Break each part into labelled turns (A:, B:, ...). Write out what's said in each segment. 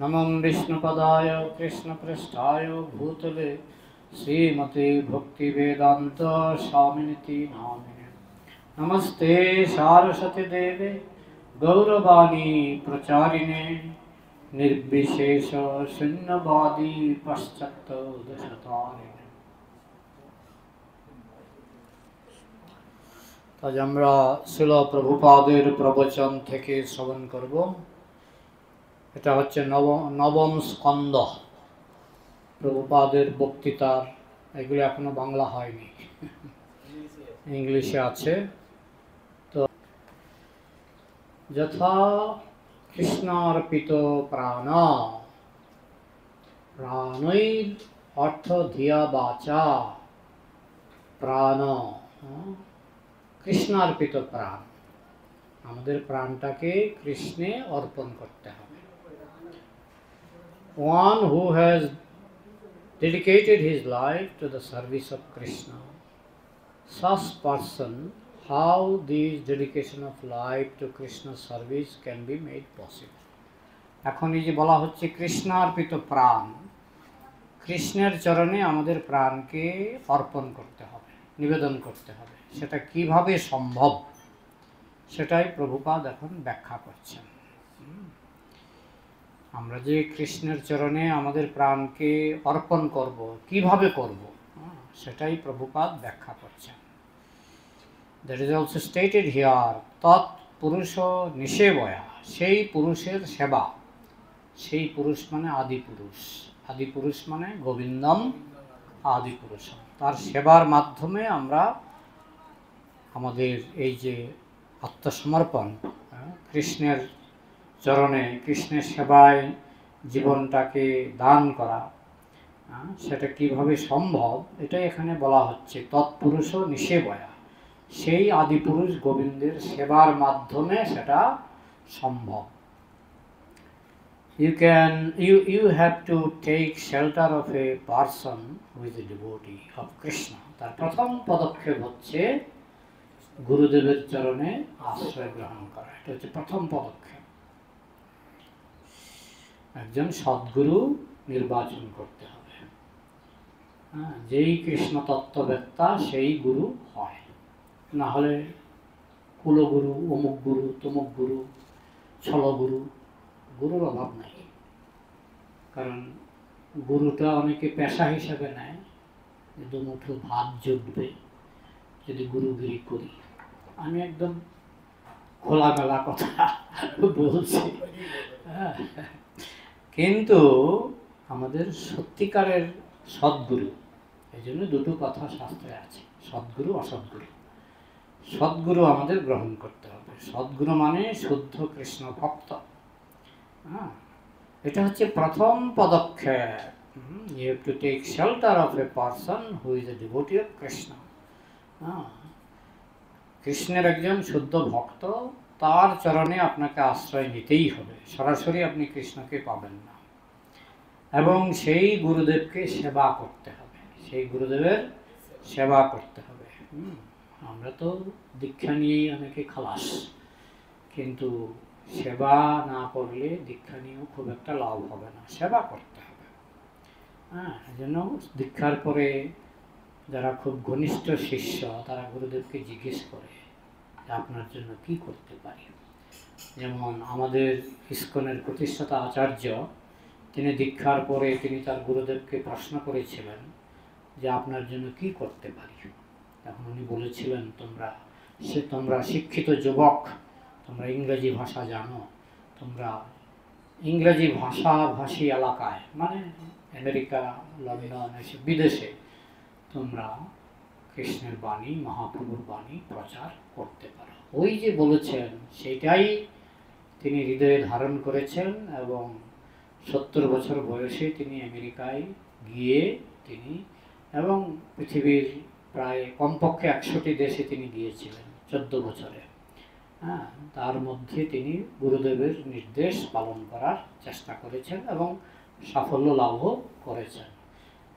A: नमं विष्णुपदाय कृष्णपृष्ठाय भूतले श्रीमते भक्तिवेदान्त स्वामिनिति नामिने। नमस्ते सारस्वती देवे गौरवाणी प्रचारिणे निर्विशेष शून्यवादी पश्चात् दशतारिणे। আজ আমরা শিল প্রভুপাদের প্রবচন থেকে শ্রবণ করব। এটা হচ্ছে নবম স্কন্ধ, প্রভুপাদের বক্তৃতার। এগুলো এখনো বাংলা হয়নি, ইংলিশে আছে। তো যথা কৃষ্ণার্পিত প্রাণ, প্রাণৈর অর্থ ধিয়া বাচা, প্রাণ কৃষ্ণার্পিত প্রাণ, আমাদের প্রাণটাকে কৃষ্ণে অর্পণ করতে হবে। One who has dedicated his life to the service of Krishna, such person, how this dedication of life to Krishna's service can be made possible? এখন এই যে বলা হচ্ছে কৃষ্ণার্পিত প্রাণ, কৃষ্ণের চরণে আমাদের প্রাণকে অর্পণ করতে হবে, নিবেদন করতে হবে। সেটা কিভাবে সম্ভব সেটাই প্রভুপাদ এখন ব্যাখ্যা করছেন। আমরা যে কৃষ্ণের চরণে আমাদের প্রাণকে অর্পণ করব, কিভাবে করব, সেটাই প্রভুপাদ ব্যাখ্যা করছেন। That is also stated here, তৎপুরুষ নিষেবয়া, সেই পুরুষের সেবা। সেই পুরুষ মানে আদি পুরুষ, আদি পুরুষ মানে গোবিন্দম আদি পুরুষ। তার সেবার মাধ্যমে আমরা আমাদের এই যে আত্মসমর্পণ, কৃষ্ণের চরণে কৃষ্ণের সেবায় জীবনটাকে দান করা, সেটা কিভাবে সম্ভব এটাই এখানে বলা হচ্ছে। তৎপুরুষ নিষেবয়া, সেই আদিপুরুষ গোবিন্দের সেবার মাধ্যমে সেটা সম্ভব। You have to take shelter of a person who is a devotee of Krishna. তার প্রথম পদক্ষেপ হচ্ছে গুরুদেবের চরণে আশ্রয় গ্রহণ করা। এটা হচ্ছে প্রথম পদক্ষেপ। একজন সদ্গুরু নির্বাচন করতে হবে। যেই কৃষ্ণ তত্ত্ববেত্তা সেই গুরু হয়, না হলে কুলগুরু, অমুক গুরু, তমুক গুরু, ছলগুরু, গুরুর অভাব নাই। কারণ গুরুটা অনেকে পেশা হিসাবে নেয়, দুমুঠো ভাত জুটবে যদি গুরুগিরি করি। আমি একদম খোলামেলা কথা বলছি। কিন্তু আমাদের সত্যিকারের সদ্গুরু, এই জন্য দুটো কথা শাস্ত্রে আছে, সদ্গুরু অসদ্গুরু। সদ্গুরু আমাদের গ্রহণ করতে হবে। সদ্গুরু মানে শুদ্ধ কৃষ্ণ ভক্ত। এটা হচ্ছে প্রথম পদক্ষেপ। You have to take shelter of a person who is a devotee of Krishna. কৃষ্ণের একজন শুদ্ধ ভক্ত, তার চরণে আপনাকে আশ্রয় নিতেই হবে। সরাসরি আপনি কৃষ্ণকে পাবেন না। এবং সেই গুরুদেবকে সেবা করতে হবে, সেই গুরুদেবের সেবা করতে হবে। আমরা তো দীক্ষা নিয়েই অনেকে খালাস, কিন্তু সেবা না করলে দীক্ষা নিয়েও খুব একটা লাভ হবে না। সেবা করতে হবে। এই জন্য দীক্ষার পরে যারা খুব ঘনিষ্ঠ শিষ্য, তারা গুরুদেবকে জিজ্ঞেস করে যে আপনার জন্য কি করতে পারি। যেমন আমাদের ইস্কনের প্রতিষ্ঠাতা আচার্য, তিনি দীক্ষার পরে তিনি তার গুরুদেবকে প্রশ্ন করেছিলেন যে আপনার জন্য কি করতে পারি। তখন উনি বলেছিলেন, তোমরা শিক্ষিত যুবক, তোমরা ইংরেজি ভাষা জানো, তোমরা ইংরেজি ভাষাভাষী এলাকায়, মানে আমেরিকা, লন্ডন, এসব বিদেশে তোমরা কৃষ্ণের বাণী, মহাপ্রভুর বাণী প্রচার করতে পারো। ওই যে বলেছেন সেটাই তিনি হৃদয়ে ধারণ করেছেন এবং 70 বছর বয়সে তিনি আমেরিকায় গিয়ে তিনি এবং পৃথিবীর প্রায় কমপক্ষে 100টি দেশে তিনি গিয়েছিলেন 14 বছরে। তার মধ্যে তিনি গুরুদেবের নির্দেশ পালন করার চেষ্টা করেছেন এবং সাফল্য লাভও করেছেন।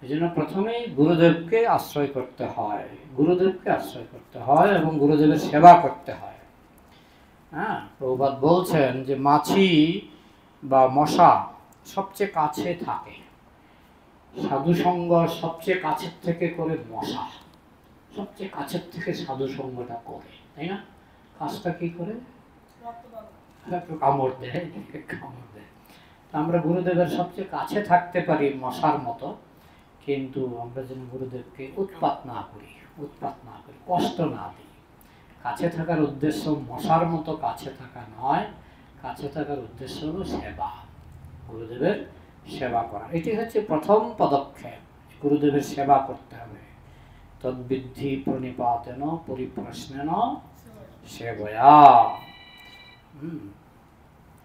A: এই জন্য প্রথমেই গুরুদেবকে আশ্রয় করতে হয়, গুরুদেবকে আশ্রয় করতে হয় এবং গুরুদেবের সেবা করতে হয়। প্রভুপাদ বলছেন যে মাছি বা মশা সবচেয়ে কাছে থাকে। সাধুসঙ্গ সবচেয়ে কাছের থেকে করে মশা, সবচেয়ে কাছের থেকে সাধুসঙ্গটা করে, তাই না? কাজটা কি করে? একটু কামড় দেয়, কামড় দেয়। আমরা গুরুদেবের সবচেয়ে কাছে থাকতে পারি মশার মতো, কিন্তু আমরা যেন গুরুদেবকে উৎপাত না করি, কষ্ট না দিই। কাছে থাকার উদ্দেশ্য মশার মতো কাছে থাকা নয়, কাছে থাকার উদ্দেশ্য হলো সেবা, গুরুদেবের সেবা করা। এটি হচ্ছে প্রথম পদক্ষেপ, গুরুদেবের সেবা করতে হবে। তদ্বিদ্ধি প্রণিপাতেন পরিপ্রশ্নেন সেবয়া।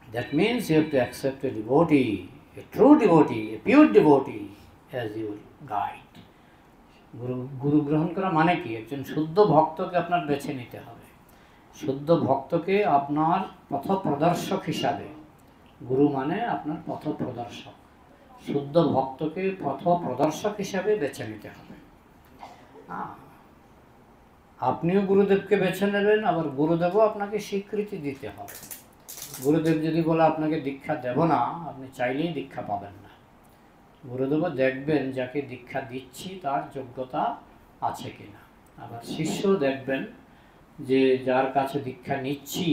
A: That means you have to accept a devotee, a true devotee, a pure devotee as your guide. গুরু গ্রহণ করা মানে কি? একজন শুদ্ধ ভক্তকে আপনার বেছে নিতে হবে। শুদ্ধ ভক্তকে আপনার পথপ্রদর্শক হিসাবে, গুরু মানে আপনার পথপ্রদর্শক, শুদ্ধ ভক্তকে পথপ্রদর্শক হিসাবে বেছে নিতে হবে। আপনিও গুরুদেবকে বেছে নেবেন, আবার গুরুদেবও আপনাকে স্বীকৃতি দিতে হবে। গুরুদেব যদি বলে আপনাকে দীক্ষা দেব না, আপনি চাইলেই দীক্ষা পাবেন না। গুরুদেবও দেখবেন যাকে দীক্ষা দিচ্ছি তার যোগ্যতা আছে কিনা। আবার শিষ্য দেখবেন যে যার কাছে দীক্ষা নিচ্ছি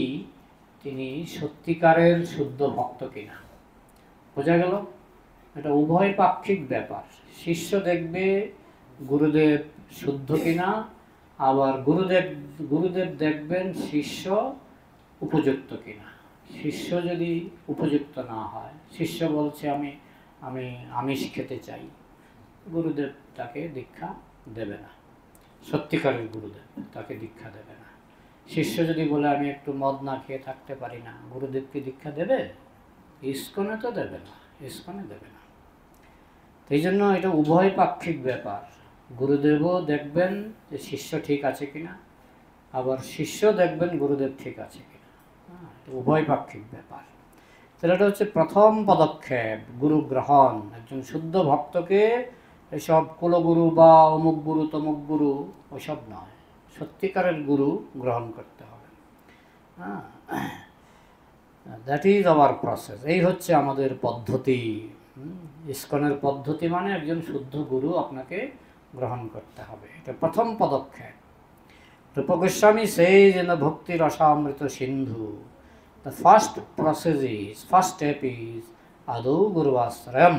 A: তিনি সত্যিকারের শুদ্ধ ভক্ত কিনা। বোঝা গেল? এটা উভয় পাক্ষিক ব্যাপার। শিষ্য দেখবে গুরুদেব শুদ্ধ কিনা, আবার গুরুদেব দেখবেন শিষ্য উপযুক্ত কিনা। শিষ্য যদি উপযুক্ত না হয়, শিষ্য বলছে আমি আমিষ খেতে চাই, গুরুদেব তাকে দীক্ষা দেবে না। সত্যিকারের গুরুদেব তাকে দীক্ষা দেবে না। শিষ্য যদি বলে আমি একটু মদ না খেয়ে থাকতে পারি না, গুরুদেবকে দীক্ষা দেবে? ইস্কনে তো দেবে না, ইস্কনে দেবে না। এই জন্য এটা উভয় পাক্ষিক ব্যাপার। গুরুদেবও দেখবেন যে শিষ্য ঠিক আছে কিনা, আবার শিষ্য দেখবেন গুরুদেব ঠিক আছে কিনা। উভয় পাক্ষিক ব্যাপার। তাহলে এটা হচ্ছে প্রথম পদক্ষেপ, গুরু গ্রহণ। একজন শুদ্ধ ভক্তকে এসব কুলগুরু বা অমুক গুরু তমুক গুরু ওইসব নয়, সত্যিকারের গুরু গ্রহণ করতে হবে। That is our process. এই হচ্ছে আমাদের পদ্ধতি। ইস্কনের পদ্ধতি মানে একজন শুদ্ধ গুরু আপনাকে গ্রহণ করতে হবে, এটা প্রথম পদক্ষেপ। রূপ Goswami says in the Bhakti Rasamrita Sindhu, the first step is আদৌ গুরুআশ্রয়ম।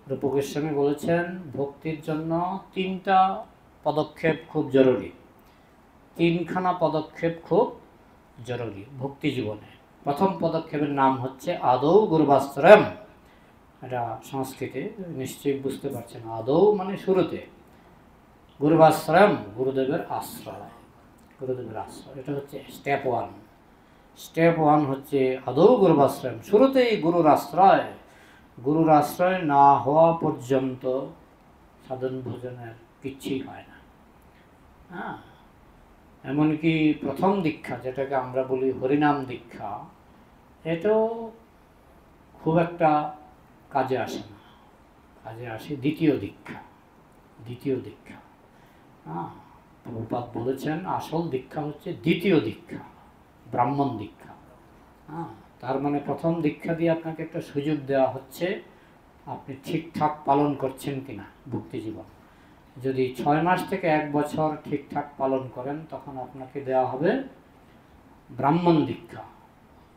A: রূপ গোস্বামী বলেছেন ভক্তির জন্য তিনটা পদক্ষেপ খুব জরুরি, তিনখানা পদক্ষেপ খুব জরুরি ভক্তি জীবনে। প্রথম পদক্ষেপের নাম হচ্ছে আদৌ গুরুআশ্রয়ম। এটা সংস্কৃতে নিশ্চয়ই বুঝতে পারছেন। আদৌ মানে শুরুতে, গুরুআশ্রয়ম গুরুদেবের আশ্রয়, গুরুদেবের আশ্রয়। এটা হচ্ছে স্টেপ ওয়ান। স্টেপ ওয়ান হচ্ছে আদৌ গুরুআশ্রয়ম, শুরুতেই গুরুর আশ্রয়। গুরুর আশ্রয় না হওয়া পর্যন্ত সাধন ভোজনের কিচ্ছুই হয় না। এমনকি প্রথম দীক্ষা যেটাকে আমরা বলি হরিনাম দীক্ষা, এটাও খুব একটা কাজে আসে না। কাজে আসে দ্বিতীয় দীক্ষা। প্রভুপাদ বলেছেন আসল দীক্ষা হচ্ছে দ্বিতীয় দীক্ষা, ব্রাহ্মণ দীক্ষা। তার মানে প্রথম দীক্ষা দিয়ে আপনাকে একটা সুযোগ দেওয়া হচ্ছে আপনি ঠিকঠাক পালন করছেন কিনা ভক্তি জীবন। যদি 6 মাস থেকে 1 বছর ঠিকঠাক পালন করেন তখন আপনাকে দেওয়া হবে ব্রাহ্মণ দীক্ষা।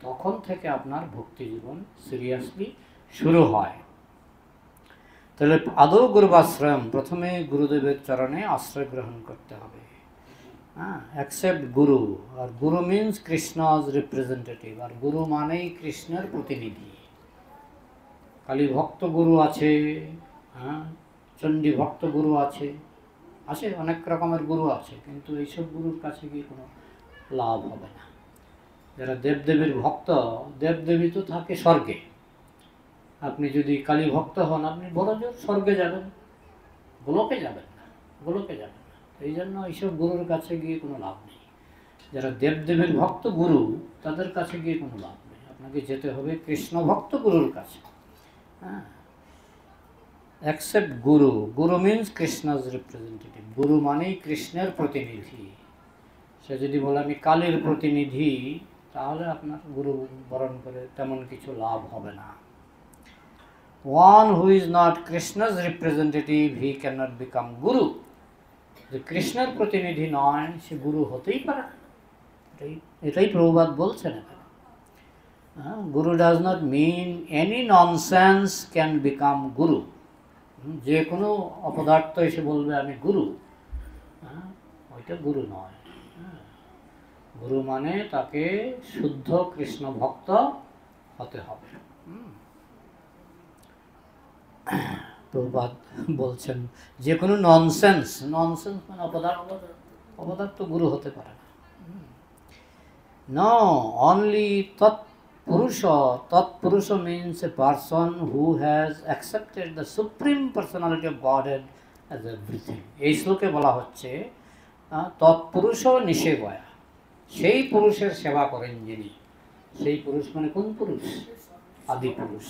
A: তখন থেকে আপনার ভক্তি জীবন সিরিয়াসলি শুরু হয়। তাহলে আদৌ গুরুআশ্রয়ম, প্রথমে গুরুদেবের চরণে আশ্রয় গ্রহণ করতে হবে। অ্যাকসেপ্ট গুরু। আর গুরু মিন্স কৃষ্ণাজ রিপ্রেজেন্টেটিভ, আর গুরু মানেই কৃষ্ণের প্রতিনিধি। কালী ভক্ত গুরু আছে, চণ্ডী ভক্ত গুরু আছে, অনেক রকমের গুরু আছে, কিন্তু এইসব গুরুর কাছে গিয়ে কোনো লাভ হবে না। যারা দেবদেবীর ভক্ত, দেবদেবী তো থাকে স্বর্গে। আপনি যদি কালী ভক্ত হন আপনি বড় জোর স্বর্গে যাবেন, গোলকে যাবেন না। এই জন্য এইসব গুরুর কাছে গিয়ে কোনো লাভ নেই। যারা দেবদেবীর ভক্ত গুরু তাদের কাছে গিয়ে কোনো লাভ নেই, আপনাকে যেতে হবে কৃষ্ণ ভক্ত গুরুর কাছে। অ্যাকসেপ্ট গুরু। গুরু মিন্স কৃষ্ণাজ রিপ্রেজেন্টেটিভ। গুরু মানেই কৃষ্ণের প্রতিনিধি। সে যদি বলে আমি কালীর প্রতিনিধি, তাহলে আপনার গুরু বরণ করে তেমন কিছু লাভ হবে না। One who is not Krishna's representative, he cannot become guru. যে কৃষ্ণের প্রতিনিধি নয় সে গুরু হতেই পারে না। এটাই প্রভুপাদ বলছেন এখানে। Guru does not mean any nonsense can become guru. যে কোনো অপদার্থ এসে বলবে আমি গুরু, ওইটা গুরু নয়। গুরু মানে তাকে শুদ্ধ কৃষ্ণ ভক্ত হতে হবে। প্রভুপাদ বলছেন যে কোনো ননসেন্স মানে অপদার্থ গুরু হতে পারে না। No, only Tatpurusha means a person who has accepted the supreme personality of Godhead as everything. এই শ্লোকে বলা হচ্ছে তৎপুরুষ নিষেবয়া, সেই পুরুষের সেবা করেন যিনি। সেই পুরুষ মানে কোন পুরুষ? আদিপুরুষ।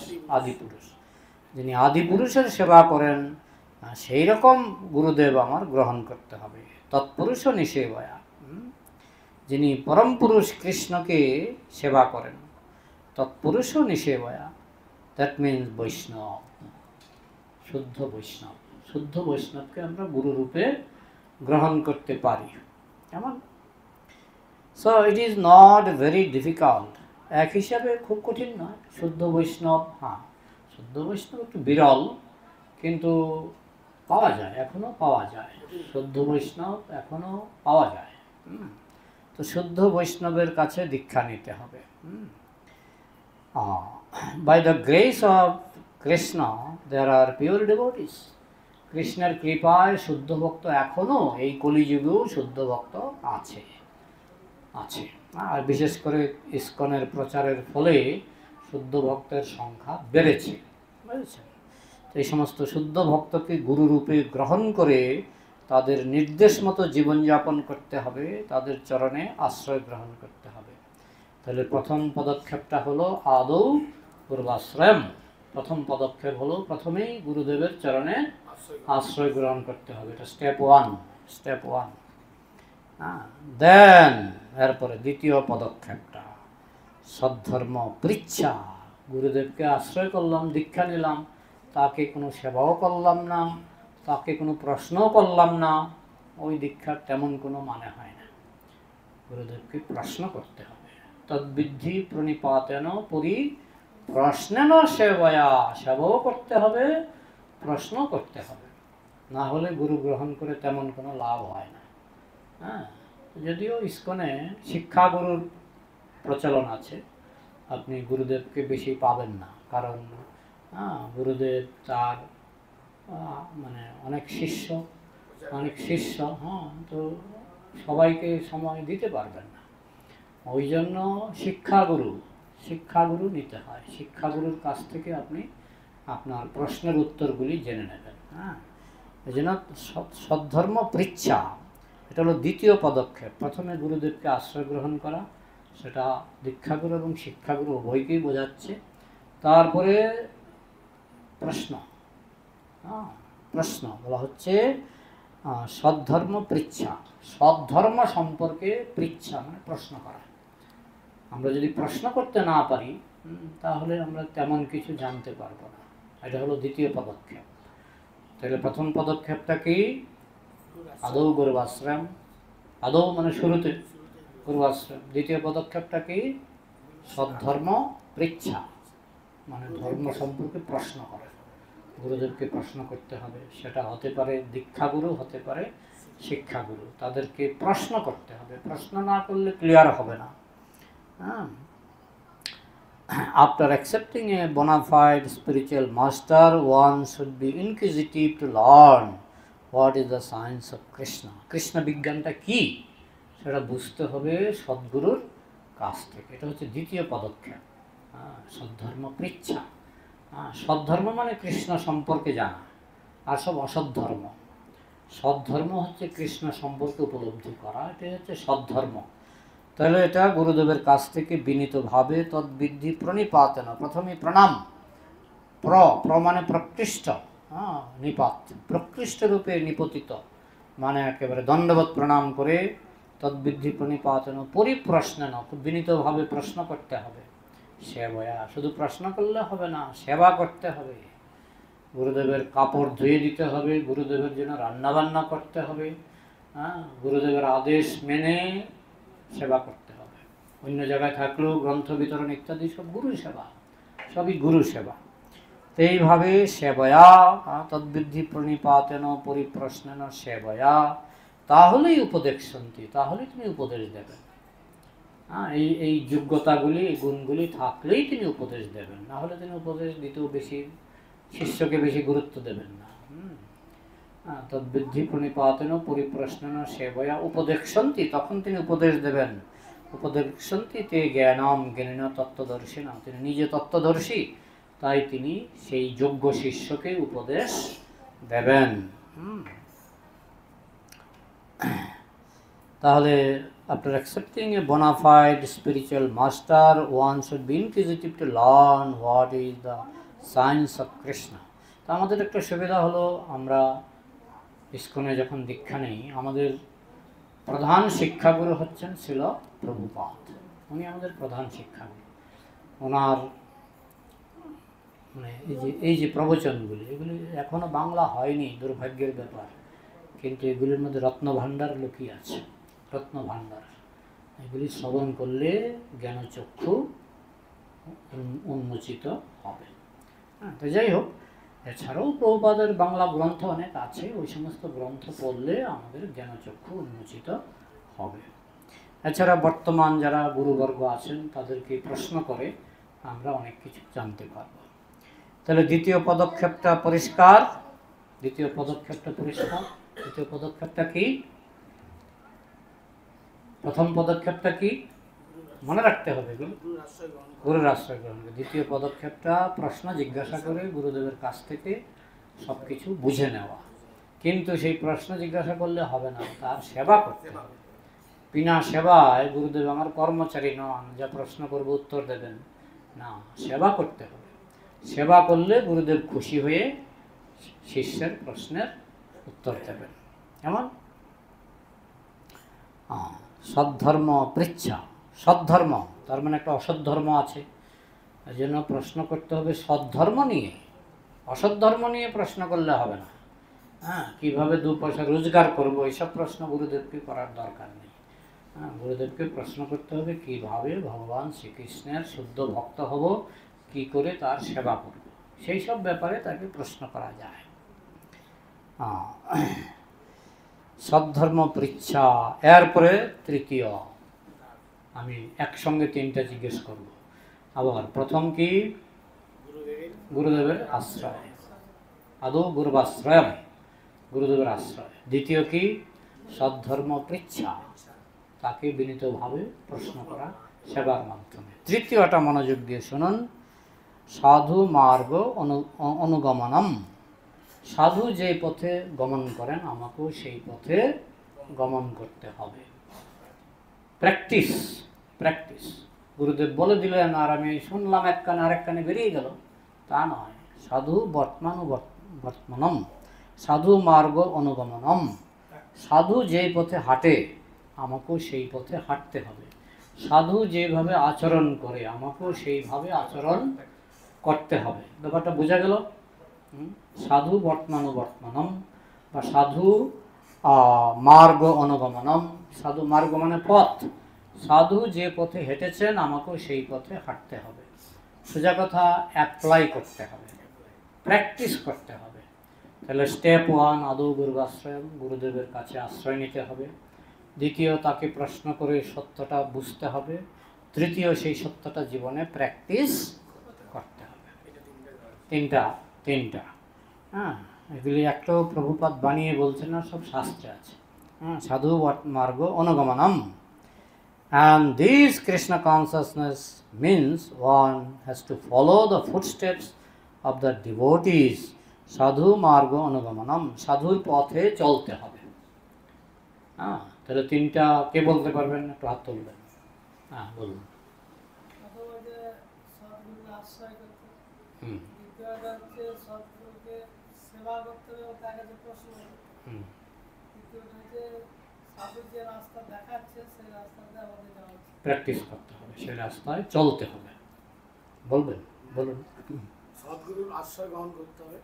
A: যিনি আদিপুরুষের সেবা করেন সেই রকম গুরুদেব আমার গ্রহণ করতে হবে। তৎপুরুষ নিষেবয়া, যিনি পরম পুরুষ কৃষ্ণকে সেবা করেন। তৎপুরুষ নিষেবয়া, দ্যাট মিনস বৈষ্ণব, শুদ্ধ বৈষ্ণব। শুদ্ধ বৈষ্ণবকে আমরা গুরুরূপে গ্রহণ করতে পারি। কেমন? So it is not very difficult. এক হিসাবে খুব কঠিন নয়। শুদ্ধ বৈষ্ণব, শুদ্ধ বৈষ্ণব একটু বিরল, কিন্তু পাওয়া যায়, এখনো পাওয়া যায়। শুদ্ধ বৈষ্ণব এখনো পাওয়া যায়। তো শুদ্ধ বৈষ্ণবের কাছে দীক্ষা নিতে হবে। By the grace of Krishna there are pure devotees. কৃষ্ণের কৃপায় শুদ্ধ ভক্ত এখনো এই কলিযুগেও শুদ্ধ ভক্ত আছে। আর বিশেষ করে ইসকনের প্রচারের ফলে শুদ্ধ ভক্তের সংখ্যা বেড়েছে, বুঝেছেন? এই সমস্ত শুদ্ধ ভক্তকে গুরুরূপে গ্রহণ করে তাদের নির্দেশ মতো জীবনযাপন করতে হবে, তাদের চরণে আশ্রয় গ্রহণ করতে হবে। তাহলে প্রথম পদক্ষেপটা হলো আদৌ পূর্বাশ্রয়ম। প্রথম পদক্ষেপ হলো প্রথমেই গুরুদেবের চরণে আশ্রয় গ্রহণ করতে হবে। এটা স্টেপ ওয়ান। দেন এরপরে দ্বিতীয় পদক্ষেপটা সদ্ধর্ম পৃচ্ছা। গুরুদেবকে আশ্রয় করলাম, দীক্ষা নিলাম, তাকে কোনো সেবাও করলাম না, তাকে কোনো প্রশ্নও করলাম না, ওই দীক্ষার তেমন কোনো মানে হয় না। গুরুদেবকে প্রশ্ন করতে হবে। তদ্বিদ্ধি প্রণিপাতেন পরি প্রশ্নেন সেবয়া। সেবাও করতে হবে, প্রশ্ন করতে হবে, না হলে গুরু গ্রহণ করে তেমন কোনো লাভ হয় না। যদিও ইসকনে শিক্ষাগুরুর প্রচলন আছে, আপনি গুরুদেবকে বেশি পাবেন না, কারণ গুরুদেব তার মানে অনেক শিষ্য, তো সবাইকে সময় দিতে পারবেন না। ওই জন্য শিক্ষাগুরু নিতে হয়। শিক্ষাগুরুর কাছ থেকে আপনি আপনার প্রশ্নের উত্তরগুলি জেনে নেবেন। এই জন্য সদ্ধর্ম পৃচ্ছা, এটা হলো দ্বিতীয় পদক্ষেপ। প্রথমে গুরুদেবকে আশ্রয় গ্রহণ করা, সেটা দীক্ষাগুরু এবং শিক্ষাগুরু উভয়কেই বোঝাচ্ছে। তারপরে প্রশ্ন বলা হচ্ছে সদ্ধর্ম পৃচ্ছা। সদ্ধর্ম সম্পর্কে পৃচ্ছা মানে প্রশ্ন করা। আমরা যদি প্রশ্ন করতে না পারি তাহলে আমরা তেমন কিছু জানতে পারবো না। এটা হলো দ্বিতীয় পদক্ষেপ। তাহলে প্রথম পদক্ষেপটা কি? আদৌ গুরুবাশ্রম। আদৌ মানে শুরুতে গুরুবাশ্রম। দ্বিতীয় পদক্ষেপটা কি? সদ্ধর্ম পৃচ্ছা, মানে ধর্ম সম্পর্কে প্রশ্ন করা। গুরুদেবকে প্রশ্ন করতে হবে। সেটা হতে পারে দীক্ষাগুরু, হতে পারে শিক্ষাগুরু। তাদেরকে প্রশ্ন করতে হবে। প্রশ্ন না করলে ক্লিয়ার হবে না। After accepting a bona fide spiritual master, one should be inquisitive to learn what is the science of Krishna. Krishna বিজ্ঞানটা কি সেটা বুঝতে হবে সদ্গুরুর কাছ থেকে। এটা হচ্ছে দ্বিতীয় পদক্ষেপ, সদ্ধর্ম পৃচ্ছা। সদ্ধর্ম মানে কৃষ্ণ সম্পর্কে জানা, আর সব অসদ্ধর্ম। সদ্ধর্ম হচ্ছে কৃষ্ণ সম্পর্কে উপলব্ধি করা, এটাই হচ্ছে সদ্ধর্ম। তাহলে এটা গুরুদেবের কাছ থেকে বিনীতভাবে তদ্বিদ্ধি প্রণিপাতেন। প্রথমে প্রণাম। প্র মানে প্রকৃষ্ট, নিপাত, প্রকৃষ্ট রূপে নিপতিত, মানে একেবারে দণ্ডবত প্রণাম করে তদ্বিদ্ধি প্রণিপাতেন পরিপ্রশ্নেন, খুব বিনীতভাবে প্রশ্ন করতে হবে। সেবয়া, শুধু প্রশ্ন করলে হবে না, সেবা করতে হবে। গুরুদেবের কাপড় ধুয়ে দিতে হবে, গুরুদেবের জন্য রান্নাবান্না করতে হবে, হ্যাঁ, গুরুদেবের আদেশ মেনে সেবা করতে হবে। অন্য জায়গায় থাকলেও গ্রন্থ বিতরণ ইত্যাদি সব গুরু সেবা, সবই গুরু সেবা। তো এইভাবে সেবয়া তদ্বিদ্ধি প্রণিপাতেন পরিপ্রশ্নেন সেবয়া, তাহলেই উপদেশন্তি, তাহলে তিনি উপদেশ দেবেন। এই এই যোগ্যতাগুলি, এই গুণগুলি থাকলেই তিনি উপদেশ দেবেন, না হলে তিনি উপদেশ দিতেও বেশি, শিষ্যকে বেশি গুরুত্ব দেবেন না। তদ্বিদ্ধি প্রণিপাতেন পরিপ্রশ্নেন সেবয়া উপদেশন্তি, তখন তিনি উপদেশ দেবেন। উপদেশন্তি তে জ্ঞানম জ্ঞানীন তত্ত্বদর্শিনা, তিনি নিজে তত্ত্বদর্শী, তাই তিনি সেই যোগ্য শিষ্যকে উপদেশ দেবেন। তাহলে after accepting a bona fide spiritual master, one should be inquisitive to learn what is the science of Krishna. তো আমাদের একটা সুবিধা হলো, আমরা ইস্কনে যখন দীক্ষা নেই, আমাদের প্রধান শিক্ষাগুরু হচ্ছেন ছিল প্রভুপাদ। উনি আমাদের প্রধান শিক্ষাগুরু। ওনার মানে এই যে প্রবচনগুলি, এগুলি এখনো বাংলা হয়নি, দুর্ভাগ্যের ব্যাপার, কিন্তু এগুলির মধ্যে রত্নভাণ্ডার লুকিয়ে আছে, রত্নভাণ্ডার। এগুলি শ্রবণ করলে জ্ঞানচক্ষু উন্মোচিত হবে। তো যাই হোক, এছাড়াও প্রভুপাদের বাংলা গ্রন্থ অনেক আছে, ওই সমস্ত গ্রন্থ পড়লে আমাদের জ্ঞানচক্ষু উন্মোচিত হবে। এছাড়া বর্তমান যারা গুরুবর্গ আছেন তাদেরকে প্রশ্ন করে আমরা অনেক কিছু জানতে পারব। তাহলে দ্বিতীয় পদক্ষেপটা পরিষ্কার, দ্বিতীয় পদক্ষেপটা পরিষ্কার। দ্বিতীয় পদক্ষেপটা কি? প্রথম পদক্ষেপটা কি মনে রাখতে হবে, গুরুর আশ্রয় গ্রহণ। দ্বিতীয় পদক্ষেপটা প্রশ্ন জিজ্ঞাসা করে গুরুদেবের কাছ থেকে সব কিছু বুঝে নেওয়া। কিন্তু সেই প্রশ্ন জিজ্ঞাসা করলে হবে না, তার সেবা করতে হবে। বিনা সেবায় গুরুদেব আমার কর্মচারী নন, যা প্রশ্ন করবো উত্তর দেবেন না, সেবা করতে হবে। সেবা করলে গুরুদেব খুশি হয়ে শিষ্যের প্রশ্নের উত্তর দেবেন। এমন সদ্ধর্ম পৃচ্ছা, সদ্ধর্ম তার মানে একটা অসৎ ধর্ম আছে, এই জন্য প্রশ্ন করতে হবে সদ্ধর্ম নিয়ে। অসৎ ধর্ম নিয়ে প্রশ্ন করলে হবে না। কীভাবে দু পয়সা রোজগার করবো, এইসব প্রশ্ন গুরুদেবকে করার দরকার নেই। গুরুদেবকে প্রশ্ন করতে হবে কিভাবে ভগবান শ্রীকৃষ্ণের শুদ্ধ ভক্ত হব, কি করে তার সেবা করব, সেই সব ব্যাপারে তাকে প্রশ্ন করা যায়। সদ্ধর্ম পৃচ্ছা। এরপরে তৃতীয়, আমি একসঙ্গে তিনটা জিজ্ঞেস করব। আবার প্রথম কি? গুরুদেবের আশ্রয়, আদৌ গুরুবাশ্রয়, গুরুদেবের আশ্রয়। দ্বিতীয় কি? সদ্ধর্ম পৃচ্ছা, তাকে বিনীতভাবে প্রশ্ন করা সেবার মাধ্যমে। তৃতীয়টা মনোযোগ দিয়ে শুনুন, সাধু মার্গ অনুগমনম, সাধু যে পথে গমন করেন আমাকেও সেই পথে গমন করতে হবে। Practice, practice. গুরুদেব বলে দিলেন আর আমি শুনলাম এক কানে আরেক কানে বেরিয়ে গেল, তা নয়। সাধু বর্তমানম, সাধু মার্গ অনুগমনম, সাধু যে পথে হাঁটে আমাকেও সেই পথে হাঁটতে হবে। সাধু যেভাবে আচরণ করে আমাকেও সেইভাবে আচরণ করতে হবে। ব্যাপারটা বোঝা গেল? সাধু বর্তমানম বা সাধু মার্গ অনুগমনম, সাধু মার্গ মানে পথ, সাধু যে পথে হেঁটেছেন আমাকেও সেই পথে হাঁটতে হবে। সোজা কথা, অ্যাপ্লাই করতে হবে, প্র্যাকটিস করতে হবে। তাহলে স্টেপ ওয়ান, আদৌ গুরুবাশ্রয়, গুরুদেবের কাছে আশ্রয় নিতে হবে। দ্বিতীয়, তাকে প্রশ্ন করে সত্যটা বুঝতে হবে। তৃতীয়, সেই সত্যটা জীবনে প্র্যাকটিস করতে হবে। তিনটা। এগুলি একটাও প্রভুপাদ বানিয়ে বলছেন না, সব শাস্ত্রে আছে। সাধু মার্গ অনুগমনম। And this Krishna consciousness means one has to follow the footsteps of the devotees. সাধু মার্গ অনুগমনম, সাধুর পথে চলতে হবে। তাহলে তিনটা কে বলতে পারবেন? একটু হাত তুলবেন। বলুন। প্র্যাকটিস করতে হবে, সেই রাস্তায় চলতে হবে। বলবেন, বলুন।
B: সদ্গুরুর আশ্রয় গ্রহণ করতে হবে,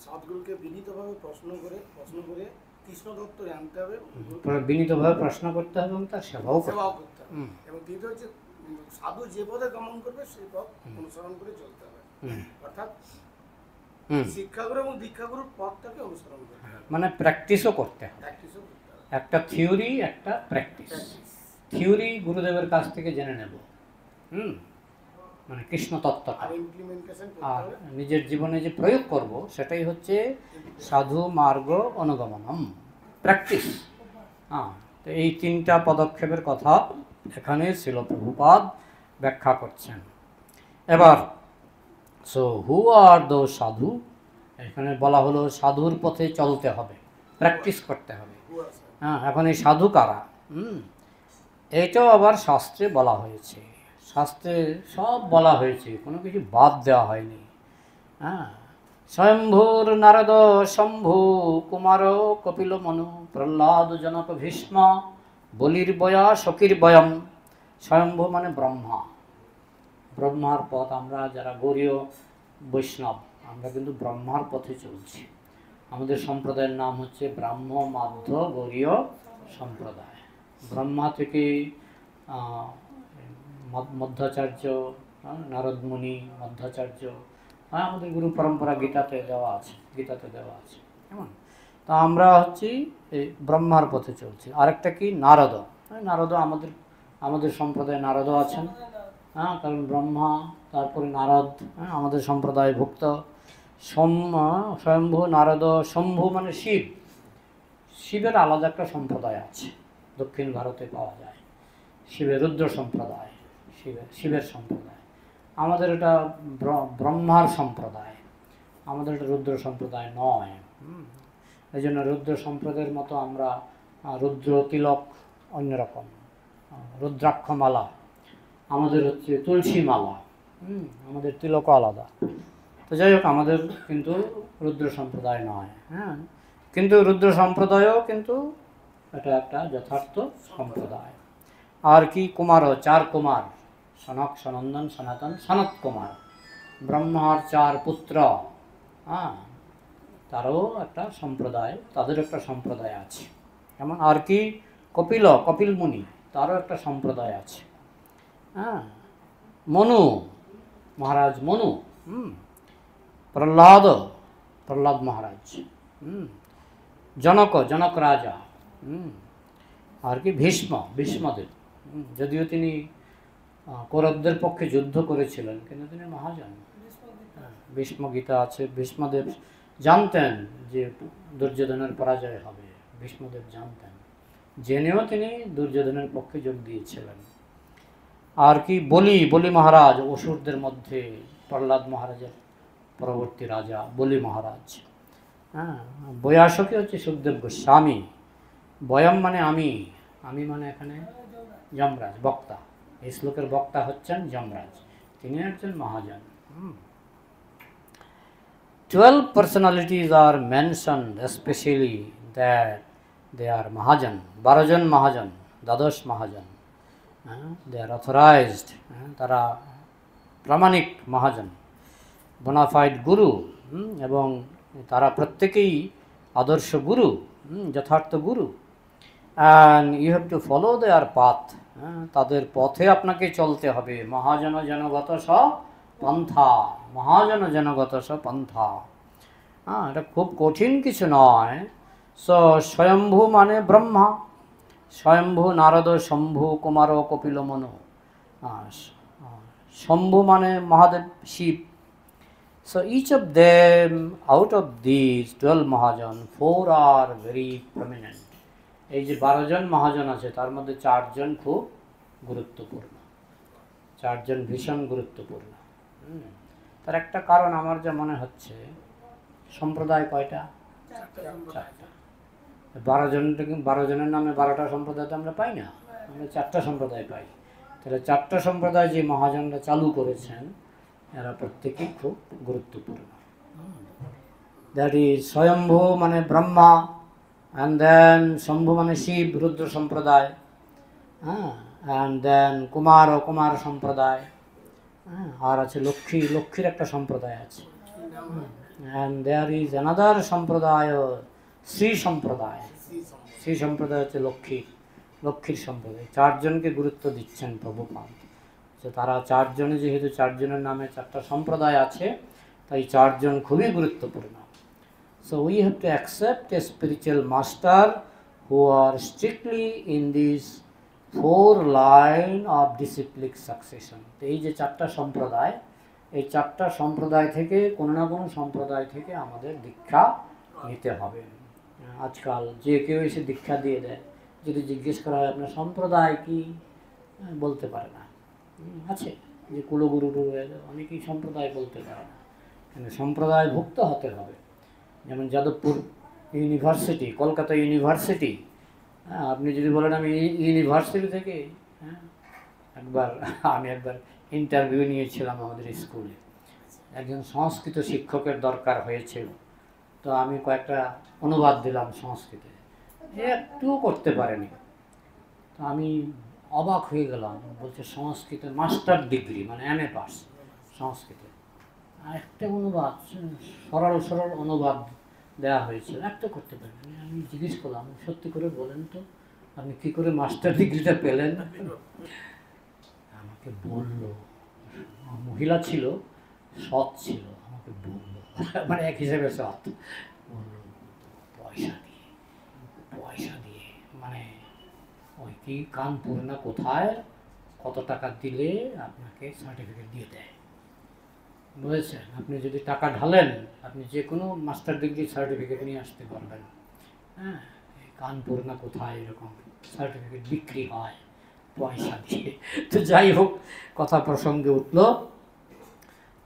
B: সদ্গুরুকে বিনীতভাবে প্রশ্ন করে কৃষ্ণ তত্ত্ব জানতে হবে,
A: বিনীতভাবে প্রশ্ন করতে হবে এবং তার সেবাও করতে
B: সেবাও
A: হবে।
B: করতে হবে। এবং দ্বিতীয় হচ্ছে সাধু যে পথে গমন করবে সেই পথ অনুসরণ করে চলতে হবে। অর্থাৎ শিক্ষাগুরু এবং দীক্ষাগুরুর পথটাকে অনুসরণ করতে হবে,
A: মানে প্র্যাকটিসও করতে হবে।
B: প্র্যাকটিসও করতে হবে।
A: একটা থিওরি, একটা প্র্যাকটিস। থিওরি গুরুদেবের কাছ থেকে জেনে নেব, মানে কৃষ্ণ তত্ত্বটা,
B: আর ইমপ্লিমেন্টেশন করতে
A: আর
B: হবে,
A: নিজের জীবনে যে প্রয়োগ করব সেটাই হচ্ছে সাধু মার্গ অনুগমনম, প্র্যাকটিস। তো এই তিনটা পদক্ষেপের কথা এখানে ছিল প্রভুপাদ ব্যাখ্যা করছেন। এবার সো হু আর দো সাধু, এখানে বলা হলো সাধুর পথে চলতে হবে, প্র্যাকটিস করতে হবে। এখন এই সাধু কারা? এইটাও আবার শাস্ত্রে বলা হয়েছে, শাস্ত্রে সব বলা হয়েছে, কোনো কিছু বাদ দেওয়া হয়নি। স্বয়ম্ভুর নারদ শম্ভু কুমার কপিল মনু প্রহ্লাদ জনক ভীষ্ম বলির বয়া শকির বয়ম। স্বয়ম্ভু মানে ব্রহ্মা, ব্রহ্মার পথ। আমরা যারা গৌড়ীয় বৈষ্ণব, আমরা কিন্তু ব্রহ্মার পথে চলছি। আমাদের সম্প্রদায়ের নাম হচ্ছে ব্রাহ্ম মাধ্য গৌড়ীয় সম্প্রদায়। ব্রহ্মা থেকে মধ্যাচার্য, নারদমুনি, মধ্যাচার্য, আমাদের গুরু পরম্পরা গীতাতে দেওয়া আছে, কেমন? তা আমরা হচ্ছি এই ব্রহ্মার পথে চলছি। আরেকটা কি? নারদ। নারদ আমাদের সম্প্রদায়ে নারদ আছেন, কারণ ব্রহ্মা, তারপরে নারদ আমাদের সম্প্রদায় ভুক্ত। স্বয়ম্ভু, নারদ, শম্ভু মানে শিব। শিবের আলাদা একটা সম্প্রদায় আছে, দক্ষিণ ভারতে পাওয়া যায়। শিবের রুদ্র সম্প্রদায়, শিবের সম্প্রদায়। আমাদের এটা ব্রহ্মার সম্প্রদায়, আমাদের এটা রুদ্র সম্প্রদায় নয়। এই জন্য রুদ্র সম্প্রদায়ের মতো আমরা রুদ্র তিলক অন্যরকম, রুদ্রাক্ষমালা, আমাদের হচ্ছে তুলসী মালা, আমাদের তিলক আলাদা। তো যাই হোক, আমাদের কিন্তু রুদ্র সম্প্রদায় নয়। কিন্তু রুদ্র সম্প্রদায়ও কিন্তু এটা একটা যথার্থ সম্প্রদায়। আর কি? কুমারও, 4 কুমার, সনক, সনন্দন, সনাতন, সনত কুমার। ব্রহ্মার 4 পুত্র, তারও একটা সম্প্রদায়, তাদের একটা সম্প্রদায় আছে। যেমন আর কি? কপিল মুনি, তারও একটা সম্প্রদায় আছে। মনু, মহারাজ মনু, প্রহ্লাদ মহারাজ, জনক রাজা, আর কি? ভীষ্মদেব, যদিও তিনি কৌরবদের পক্ষে যুদ্ধ করেছিলেন, কিন্তু তিনি মহাজন। ভীষ্ম গীতা আছে। ভীষ্মদেব জানতেন যে দুর্যোধনের পরাজয় হবে, ভীষ্মদেব জানতেন, জেনেও তিনি দুর্যোধনের পক্ষে যোগ দিয়েছিলেন। আর কি? বলি মহারাজ, অসুরদের মধ্যে প্রহ্লাদ মহারাজের পরবর্তী রাজা বলি মহারাজ। বয়াসকি হচ্ছে সুখদেব গোস্বামী। বয়ম মানে আমি মানে এখানে যমরাজ, বক্তা। এই শ্লোকের বক্তা হচ্ছেন যমরাজ, তিনি একজন মহাজন। 12 personalities are mentioned, especially that they are Mahajan, 12 জন মহাজন, দ্বাদশ মহাজন। they are authorized, তারা প্রামাণিক মহাজন, বোনাফাইড গুরু, এবং তারা প্রত্যেকেই আদর্শ গুরু, যথার্থ গুরু। and you have to follow their path, তাদের পথে আপনাকে চলতে হবে। মহাজন জনগত পন্থা, মহাজন জনগত পন্থা। এটা খুব কঠিন কিছু নয়। স্বয়ম্ভু মানে ব্রহ্মা, স্বয়ম্ভু নারদ শম্ভু কুমার কপিল মনু। শম্ভু মানে Mahadev Shiva. So each of them, out of these 12 Mahajan, 4 are very prominent. এই যে 12 জন মহাজন আছে, তার মধ্যে 4 জন খুব গুরুত্বপূর্ণ, 4 জন ভীষণ গুরুত্বপূর্ণ। তার একটা কারণ আমার যা মনে হচ্ছে, সম্প্রদায় কয়টা? 4টা। 12 জনের নামে 12টা সম্প্রদায় তো আমরা পাই না, আমরা 4টা সম্প্রদায় পাই। তাহলে 4টা সম্প্রদায় যে মহাজনরা চালু করেছেন, এরা প্রত্যেকেই খুব গুরুত্বপূর্ণ। দ্যাট ইজ স্বয়ম্ভু মানে ব্রহ্মা, অ্যান্ড দেন শম্ভু মানে শিব, রুদ্র সম্প্রদায়, অ্যান্ড দেন কুমার সম্প্রদায়, আর আছে লক্ষ্মীর একটা সম্প্রদায় আছে, and there is another সম্প্রদায়, শ্রী সম্প্রদায়।
B: শ্রী সম্প্রদায়।
A: শ্রী সম্প্রদায় হচ্ছে লক্ষ্মীর সম্প্রদায়। চারজনকে গুরুত্ব দিচ্ছেন প্রভুপাদ, যে তারা চারজনে, যেহেতু চারজনের নামে চারটা সম্প্রদায় আছে, তাই চারজন খুবই গুরুত্বপূর্ণ। So we have to accept a spiritual master who are strictly in this 4 line of disciplic succession. এই যে চারটা সম্প্রদায়, এই চারটা সম্প্রদায় থেকে কোনো না কোনো সম্প্রদায় থেকে আমাদের দীক্ষা নিতে হবে। আজকাল যে কেউ এসে দীক্ষা দিয়ে দেয়, যদি জিজ্ঞেস করা হয় আপনার সম্প্রদায় কি, বলতে পারে না। আছে যে কুলগুরু অনেকেই সম্প্রদায় বলতে পারে না, কিন্তু সম্প্রদায় ভুক্ত হতে হবে। যেমন যাদবপুর ইউনিভার্সিটি, কলকাতা ইউনিভার্সিটি, আপনি যদি বলেন আমি ইউনিভার্সিটি থেকে, আমি একবার ইন্টারভিউ নিয়েছিলাম আমাদের স্কুলে, একজন সংস্কৃত শিক্ষকের দরকার হয়েছিল, তো আমি কয়েকটা অনুবাদ দিলাম সংস্কৃতে, একটু করতে পারেনি। তো আমি অবাক হয়ে গেলাম, বলছে সংস্কৃতে মাস্টার ডিগ্রি, মানে MA পাস সংস্কৃতে, একটা অনুবাদ, সরল অনুবাদ দেওয়া হয়েছিল, একটা করতে পারেনি। আমি জিজ্ঞেস করলাম, সত্যি করে বলেন তো আপনি কী করে মাস্টার ডিগ্রিটা পেলেন? আমাকে বলল, মহিলা ছিল, সৎ ছিল, আমাকে বলল, মানে এক হিসেবে সৎ, বলল পয়সা দিয়ে, মানে ওই কি কানপুর না কোথায়, কত টাকা দিলে আপনাকে সার্টিফিকেট দিয়ে দেয়, বুঝেছেন? আপনি যদি টাকা ঢালেন, আপনি যে কোনো মাস্টার ডিগ্রি সার্টিফিকেট নিয়ে আসতে পারবেন। হ্যাঁ, কানপুর না কোথায় এরকম সার্টিফিকেট বিক্রি হয় পয়সা দিয়ে। তো যাই হোক, কথা প্রসঙ্গে উঠল,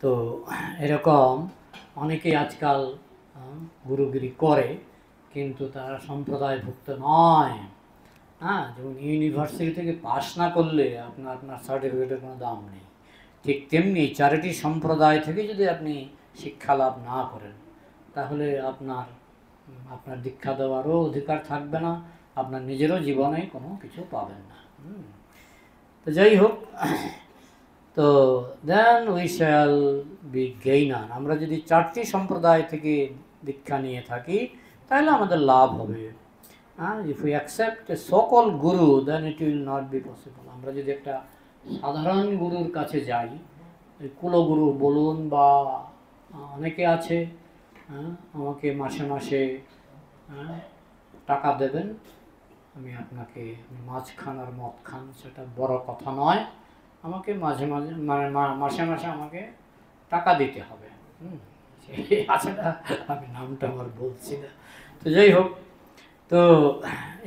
A: তো এরকম অনেকেই আজকাল গুরুগিরি করে, কিন্তু তারা সম্প্রদায়ভুক্ত নয়। হ্যাঁ, যেমন ইউনিভার্সিটি থেকে পাশ না করলে আপনার সার্টিফিকেটের কোনো দাম নেই, ঠিক তেমনি চ্যারিটি সম্প্রদায় থেকে যদি আপনি শিক্ষা লাভ না করেন, তাহলে আপনার দীক্ষা দেওয়ারও অধিকার থাকবে না, আপনার নিজেরও জীবনে কোনো কিছু পাবেন না। তো যাই হোক, তো then we shall be gainer. আমরা যদি চারটি সম্প্রদায় থেকে দীক্ষা নিয়ে থাকি, তাহলে আমাদের লাভ হবে। ইফ উই অ্যাকসেপ্ট এ সকল গুরু, then it will not be possible. আমরা যদি একটা সাধারণ গুরুর কাছে যাই, কুলগুরু বলুন বা অনেকে আছে, আমাকে মাসে মাসে টাকা দেবেন, আমি আপনাকে মাছ খান আর মদ খান, সেটা বড় কথা নয়, আমাকে মাঝে মাঝে মানে মাসে মাসে আমাকে টাকা দিতে হবে। আছে না, আমি নামটা আমার বলছি না। তো যাই হোক, তো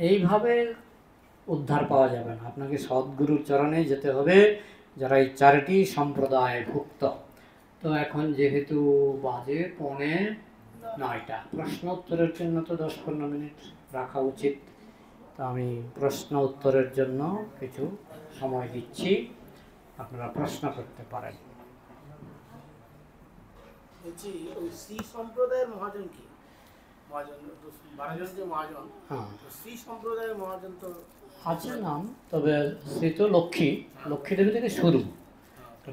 A: এইভাবে উদ্ধার পাওয়া যাবে না, আপনাকে সদ্গুরুর চরণে যেতে হবে, যারা এই চারটি সম্প্রদায় ভুক্ত। তো এখন যেহেতু বাজে 8:45, প্রশ্ন উত্তরের জন্য তো 10-15 মিনিট রাখা উচিত, তো আমি প্রশ্ন উত্তরের জন্য কিছু সময় দিচ্ছি, আপনারা প্রশ্ন করতে পারেন।
B: বলছি, ওই শ্রী সম্প্রদায়ের মহাজন কি? মহাজন 12 জন যে মহাজন,
A: হ্যাঁ,
B: শ্রী সম্প্রদায়ের মহাজন তো
A: আছে নাম, তবে শ্রী তো লক্ষ্মী দেবী থেকে শুরু,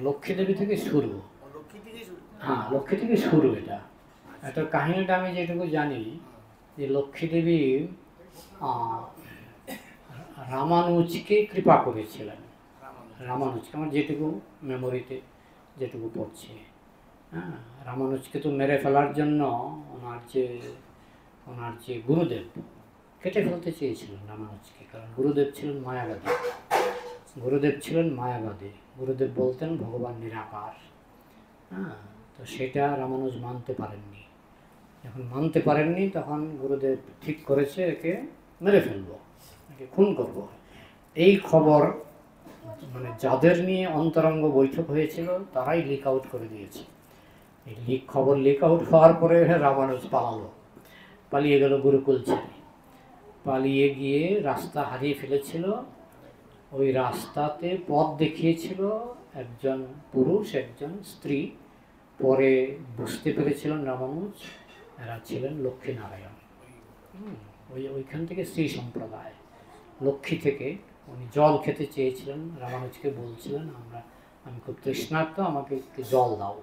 A: লক্ষ্মী দেবী থেকে শুরু,
B: লক্ষ্মী থেকে শুরু।
A: হ্যাঁ, লক্ষ্মী থেকে শুরু। এটার কাহিনীটা আমি যেটুকু জানি, যে লক্ষ্মী দেবী রামানুজকে কৃপা করেছিলেন। রামানুজকে, আমার যেটুকু মেমোরিতে যেটুকু পড়ছি, হ্যাঁ, রামানুজকে তো মেরে ফেলার জন্য ওনার যে গুরুদেব কেটে ফেলতে চেয়েছিলেন রামানুজকে, কারণ গুরুদেব ছিলেন মায়াবাদী। গুরুদেব বলতেন ভগবান নিরাকার। হ্যাঁ, তো সেটা রামানুজ মানতে পারেননি। যখন মানতে পারেননি, তখন গুরুদেব ঠিক করেছে একে মেরে ফেলবো, একে খুন করবো। এই খবর মানে যাদের নিয়ে অন্তরঙ্গ বৈঠক হয়েছিল তারাই লিক আউট করে দিয়েছে। এই খবর লিক আউট হওয়ার পরে রামানুজ পালিয়ে গেল গুরুকুল ছেড়ে। পালিয়ে গিয়ে রাস্তা হারিয়ে ফেলেছিল। ওই রাস্তাতে পথ দেখিয়েছিল একজন পুরুষ, একজন স্ত্রী। পরে বুঝতে পেরেছিলেন রামানুজ এরা ছিলেন লক্ষ্মীনারায়ণ। ওইখান থেকে শ্রী সম্প্রদায়, লক্ষ্মী থেকে উনি জল খেতে চেয়েছিলেন, রামানুজকে বলছিলেন আমি খুব তৃষ্ণার্ত, আমাকে একটু জল দাও।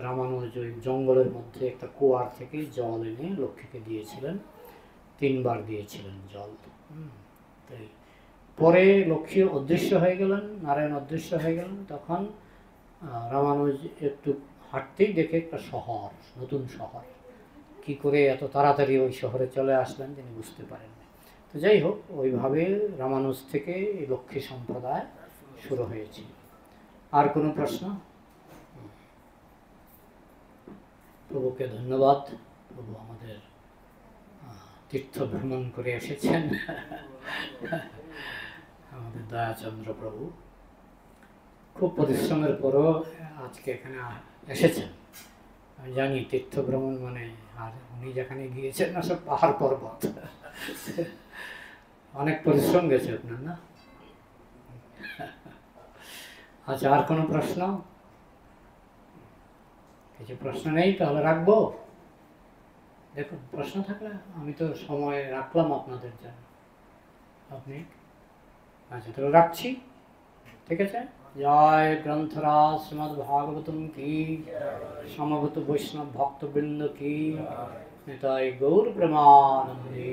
A: রামানুজ ওই জঙ্গলের মধ্যে একটা কুয়ার থেকে জল এনে লক্ষ্মীকে দিয়েছিলেন, 3 বার দিয়েছিলেন জল। তাই পরে লক্ষ্মী অদৃশ্য হয়ে গেলেন, নারায়ণ অদৃশ্য হয়ে গেলেন, তখন রামানুজ একটু হাঁটতেই দেখে একটা শহর, নতুন শহর। কি করে এত তাড়াতাড়ি ওই শহরে চলে আসলেন তিনি বুঝতে পারেননি। তো যাই হোক, ওইভাবে রামানুজ থেকে এই লক্ষ্মী সম্প্রদায় শুরু হয়েছে। আর কোনো প্রশ্ন? প্রভুকে ধন্যবাদ, প্রভু আমাদের তীর্থ ভ্রমণ করে এসেছেন। আমাদের দয়াচন্দ্র প্রভু খুব পরিশ্রমের পরও আজকে এখানে এসেছেন। আমি জানি তীর্থ ভ্রমণ মানে, আর উনি যেখানে গিয়েছেন না সব পাহাড় পর্বত, অনেক পরিশ্রম গেছে আপনার, না? আচ্ছা, আর কোনো প্রশ্ন? কিছু প্রশ্ন নেই, তাহলে রাখবো। দেখুন, প্রশ্ন থাকলে আমি তো সময় রাখলাম আপনাদের জন্য। আপনি আচ্ছা, তাহলে রাখছি, ঠিক আছে। জয় গ্রন্থরাজ শ্রীমদ্ ভাগবতম কি, সমবেত বৈষ্ণব ভক্তবৃন্দ কি, নিতাই গৌর প্রেমানন্দে।